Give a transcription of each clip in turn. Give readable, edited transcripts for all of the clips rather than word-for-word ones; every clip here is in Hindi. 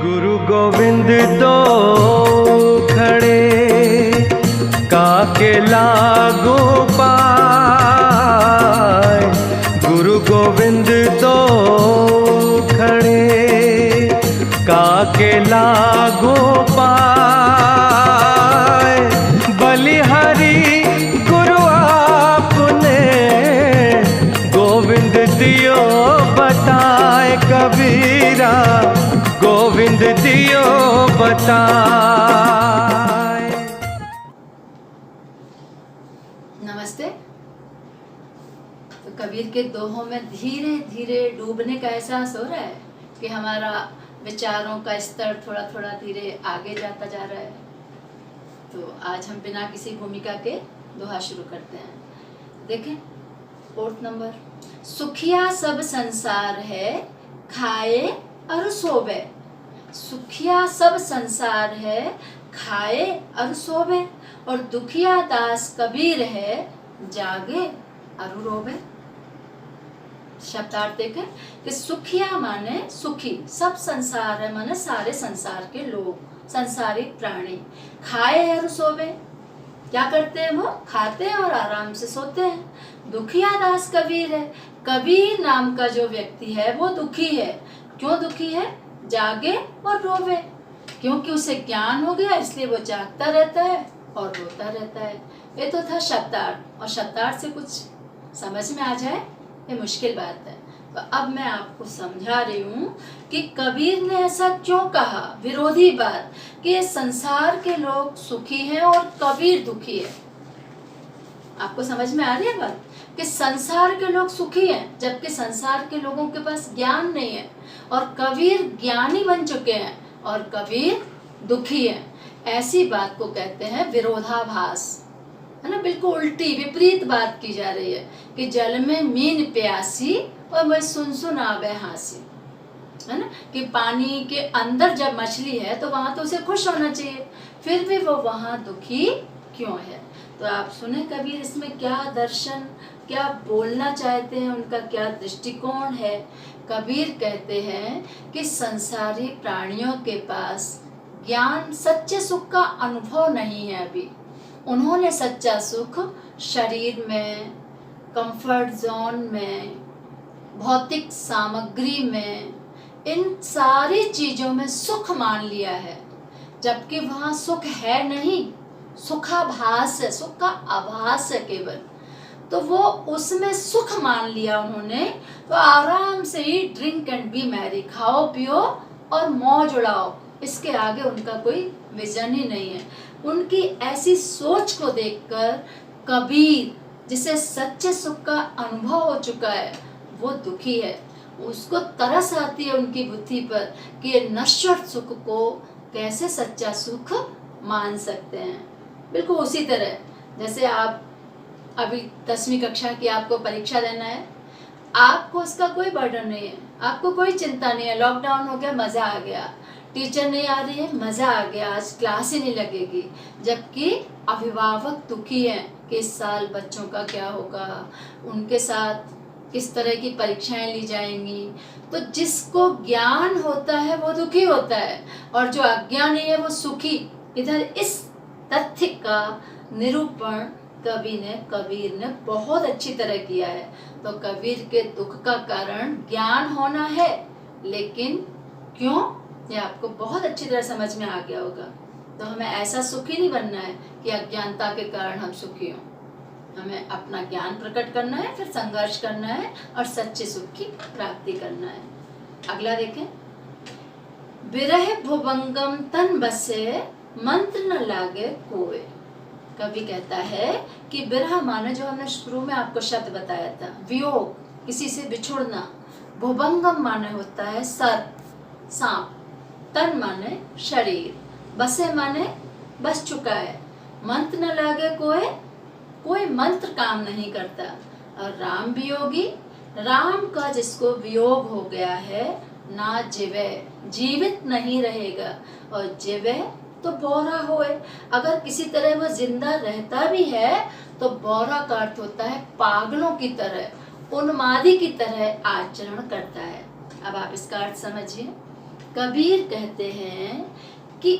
गुरु गोविंद तो खड़े काके लागो पाए। गुरु गोविंद तो खड़े काके लागो पाए। बलिहारी गुरु आपने गोविंद दियो बताए। कबीरा गोविंद दियो बताए। नमस्ते। तो कबीर के दोहों में धीरे धीरे डूबने का एहसास हो रहा है कि हमारा विचारों का स्तर थोड़ा थोड़ा धीरे आगे जाता जा रहा है। तो आज हम बिना किसी भूमिका के दोहा शुरू करते हैं। देखें, 4 नंबर। सुखिया सब संसार है खाए और सोवे। सुखिया सब संसार है खाए और सोवे, और दुखिया दास कबीर है जागे और रोवे। शब्दार्थ देखें कि सुखिया माने सुखी, सब संसार है माने सारे संसार के लोग, संसारिक प्राणी। खाए और सोवे, क्या करते हैं? वो खाते हैं और आराम से सोते हैं। दुखिया दास कबीर है, कबीर नाम का जो व्यक्ति है वो दुखी है। क्यों दुखी है? जागे और रोवे, क्योंकि उसे ज्ञान हो गया इसलिए वो जागता रहता है और रोता रहता है। ये तो था शब्दार्थ, और शब्दार्थ से कुछ समझ में आ जाए ये मुश्किल बात है। तो अब मैं आपको समझा रही हूँ कि कबीर ने ऐसा क्यों कहा, विरोधी बात, कि ये संसार के लोग सुखी हैं और कबीर दुखी है। आपको समझ में आ रही है बात कि संसार के लोग सुखी हैं जबकि संसार के लोगों के पास ज्ञान नहीं है, और कबीर ज्ञानी बन चुके हैं और कबीर दुखी है। ऐसी बात को कहते हैं विरोधाभास, है ना। बिल्कुल उल्टी विपरीत बात की जा रही है कि जल में मीन प्यासी और मैं सुन आवे हासी, है ना। कि पानी के अंदर जब मछली है तो वहां तो उसे खुश होना चाहिए, फिर भी वो वहां दुखी क्यों है। तो आप सुने कबीर इसमें क्या दर्शन, क्या बोलना चाहते हैं, उनका क्या दृष्टिकोण है। कबीर कहते हैं कि संसारी प्राणियों के पास ज्ञान, सच्चे सुख का अनुभव नहीं है अभी। उन्होंने सच्चा सुख शरीर में, कंफर्ट जोन में, भौतिक सामग्री में, इन सारी चीजों में सुख मान लिया है, जबकि वहाँ सुख है नहीं, सुखाभास है, सुख का आभास है केवल। तो वो उसमें सुख मान लिया उन्होंने, तो आराम से ही ड्रिंक एंड बी मैरी, खाओ पियो और मौज उड़ाओ, इसके आगे उनका कोई विजन ही नहीं है। उनकी ऐसी सोच को देखकर कबीर, जिसे सच्चे सुख का अनुभव हो चुका है, वो दुखी है। उसको तरस आती है उनकी बुद्धि पर कि ये नश्वर सुख को कैसे सच्चा सुख मान सकते हैं। बिल्कुल उसी तरह जैसे आप अभी 10वीं कक्षा की आपको परीक्षा देना है, आपको उसका कोई बर्डन नहीं है, आपको कोई चिंता नहीं है। लॉकडाउन हो गया, मजा आ गया, टीचर नहीं आ रही है, मजा आ गया, आज क्लास ही नहीं लगेगी। जबकि अभिभावक दुखी हैं कि इस साल बच्चों का क्या होगा, उनके साथ किस तरह की परीक्षाएं ली जाएंगी। तो जिसको ज्ञान होता है वो दुखी होता है, और जो अज्ञानी है वो सुखी। इधर इस तथ्य का निरूपण कबीर ने बहुत अच्छी तरह किया है। तो कबीर के दुख का कारण ज्ञान होना है, लेकिन क्यों, ये आपको बहुत अच्छी तरह समझ में आ गया होगा। तो हमें ऐसा सुखी नहीं बनना है कि अज्ञानता के कारण हम सुखी हों। हमें अपना ज्ञान प्रकट करना है, फिर संघर्ष करना है और सच्चे सुख की प्राप्ति करना है। अगला देखें, विरह भुवंगम तन बसे मंत्र न लागे कोय। कवि कहता है कि विरह माने, जो हमने शुरू में आपको शब्द बताया था, वियोग, किसी से बिछुड़ना। भुवंगम माने होता है सर, सांप। तन माने शरीर, बसे माने बस चुका है। मंत्र न लागे कोई, कोई मंत्र काम नहीं करता। और राम वियोगी, राम का जिसको वियोग हो गया है, ना जीवे, जीवित नहीं रहेगा। और जीवे तो बौरा होए, अगर किसी तरह वो जिंदा रहता भी है तो बौरा का अर्थ होता है पागलों की तरह, उन्मादी की तरह आचरण करता है। अब आप इसका अर्थ समझिए। कबीर कहते हैं कि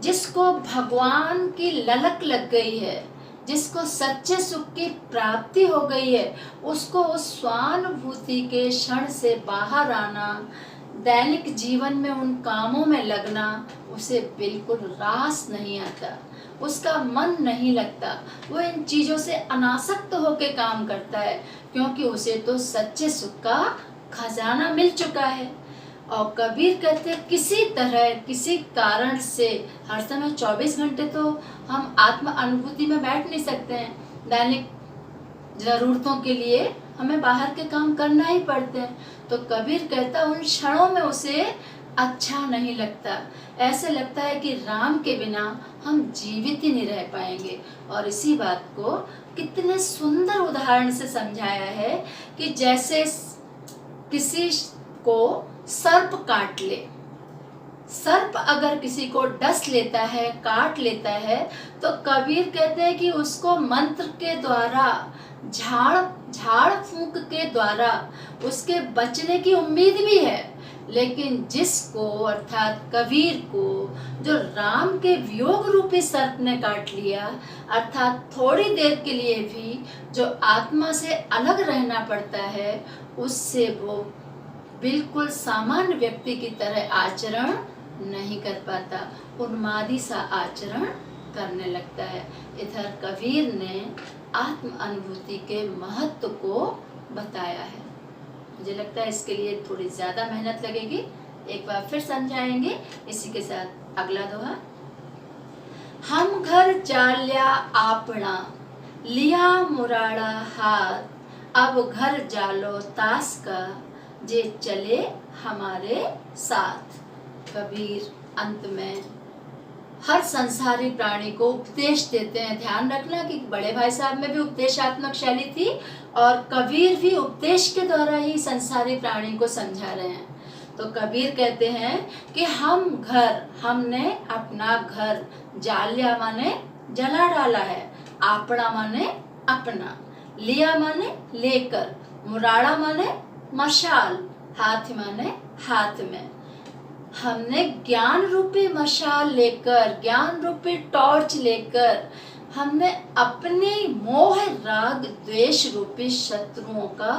जिसको भगवान की ललक लग गई है, जिसको सच्चे सुख की प्राप्ति हो गई है, उसको उस स्वानुभूति के क्षण से बाहर आना, दैनिक जीवन में उन कामों में लगना, उसे बिल्कुल रास नहीं आता, उसका मन नहीं लगता, वो इन चीज़ों से अनासक्त होकर काम करता है, क्योंकि उसे तो सच्चे सुख का खजाना मिल चुका है। और कबीर कहते हैं किसी तरह किसी कारण से हर समय 24 घंटे तो हम आत्म अनुभूति में बैठ नहीं सकते हैं। दैनिक ज़रूरतों के लिए हमें बाहर के काम करना ही पड़ते हैं। तो कबीर कहता उन क्षणों में उसे अच्छा नहीं लगता, ऐसे लगता है कि राम के बिना हम जीवित ही नहीं रह पाएंगे। और इसी बात को कितने सुंदर उदाहरण से समझाया है कि जैसे किसी को सर्प काट ले, सर्प अगर किसी को डस लेता है, काट लेता है, तो कबीर कहते हैं कि उसको मंत्र के द्वारा, झाड़ फूंक के द्वारा उसके बचने की उम्मीद भी है। लेकिन जिसको अर्थात कबीर को जो राम के वियोग रूपी सर्प ने काट लिया, अर्थात थोड़ी देर के लिए भी जो आत्मा से अलग रहना पड़ता है, उससे वो बिल्कुल सामान्य व्यक्ति की तरह आचरण नहीं कर पाता, उन्मादी सा आचरण करने लगता है। इधर कबीर ने आत्म अनुभूति के महत्व को बताया है। मुझे लगता है इसके लिए थोड़ी ज़्यादा मेहनत लगेगी, एक बार फिर समझाएंगे। इसी के साथ अगला दोहा। हम घर जाल्या आपना, लिया मुराड़ा हाथ, अब घर जालो तास का, जे चले हमारे साथ। कबीर अंत में हर संसारी प्राणी को उपदेश देते हैं। ध्यान रखना कि बड़े भाई साहब में भी उपदेशात्मक शैली थी और कबीर भी उपदेश के द्वारा ही संसारी प्राणी को समझा रहे हैं। तो कबीर कहते हैं कि हमने अपना घर, जालिया माने जला डाला है, आपड़ा माने अपना, लिया माने लेकर, मुराड़ा माने मशाल, हाथ माने हाथ में। हमने ज्ञान रूपी मशाल लेकर, ज्ञान रूपी टॉर्च लेकर हमने अपने मोह राग द्वेष रूपी शत्रुओं का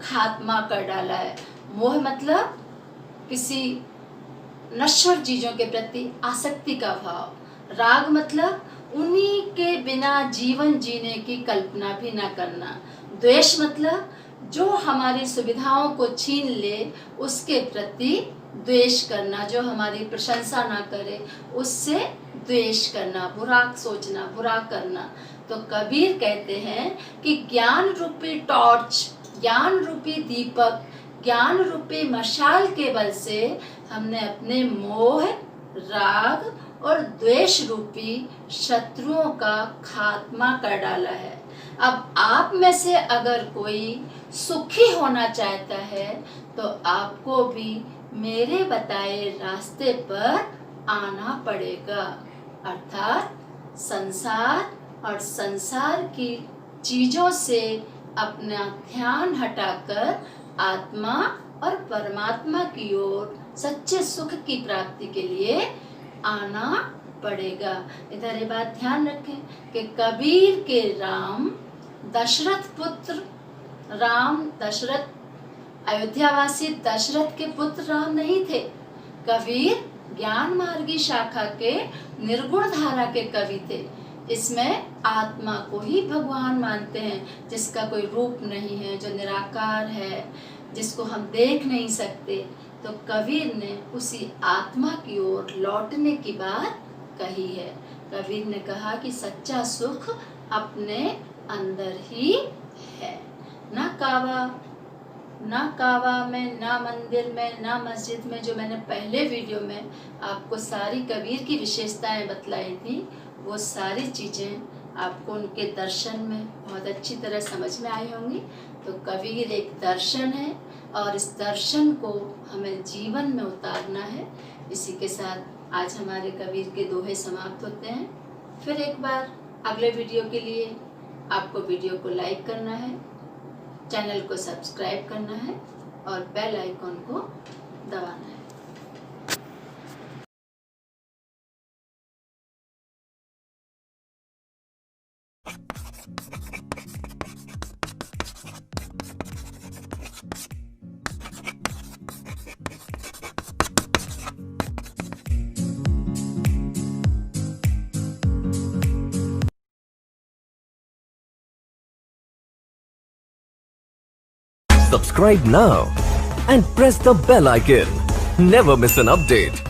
खात्मा कर डाला है। मोह मतलब किसी नश्वर चीजों के प्रति आसक्ति का भाव, राग मतलब उन्हीं के बिना जीवन जीने की कल्पना भी ना करना, द्वेष मतलब जो हमारी सुविधाओं को छीन ले उसके प्रति द्वेष करना, जो हमारी प्रशंसा ना करे उससे द्वेष करना, बुरा सोचना, बुरा करना। तो कबीर कहते हैं कि ज्ञान रूपी टॉर्च, ज्ञान रूपी दीपक, ज्ञान रूपी मशाल के बल से हमने अपने मोह, राग और द्वेष रूपी शत्रुओं का खात्मा कर डाला है। अब आप में से अगर कोई सुखी होना चाहता है तो आपको भी मेरे बताए रास्ते पर आना पड़ेगा, अर्थात संसार और संसार की चीजों से अपना ध्यान हटाकर आत्मा और परमात्मा की ओर सच्चे सुख की प्राप्ति के लिए आना पड़ेगा। इधर ये बात ध्यान रखें कि कबीर के राम दशरथ पुत्र राम, दशरथ अयोध्यावासी दशरथ के पुत्र राम नहीं थे। कबीर ज्ञान मार्गी शाखा के निर्गुण धारा के कवि थे। इसमें आत्मा को ही भगवान मानते हैं, जिसका कोई रूप नहीं है, जो निराकार है, जिसको हम देख नहीं सकते। तो कबीर ने उसी आत्मा की ओर लौटने की बात कही है। कबीर ने कहा कि सच्चा सुख अपने अंदर ही है, ना कावा में, ना मंदिर में, ना मस्जिद में। जो मैंने पहले वीडियो में आपको सारी कबीर की विशेषताएं बतलाई थी, वो सारी चीज़ें आपको उनके दर्शन में बहुत अच्छी तरह समझ में आई होंगी। तो कबीर एक दर्शन है और इस दर्शन को हमें जीवन में उतारना है। इसी के साथ आज हमारे कबीर के दोहे समाप्त होते हैं। फिर एक बार अगले वीडियो के लिए आपको वीडियो को लाइक करना है, चैनल को सब्सक्राइब करना है और बेल आइकॉन को दबाना है। Subscribe now and press the bell icon. Never miss an update.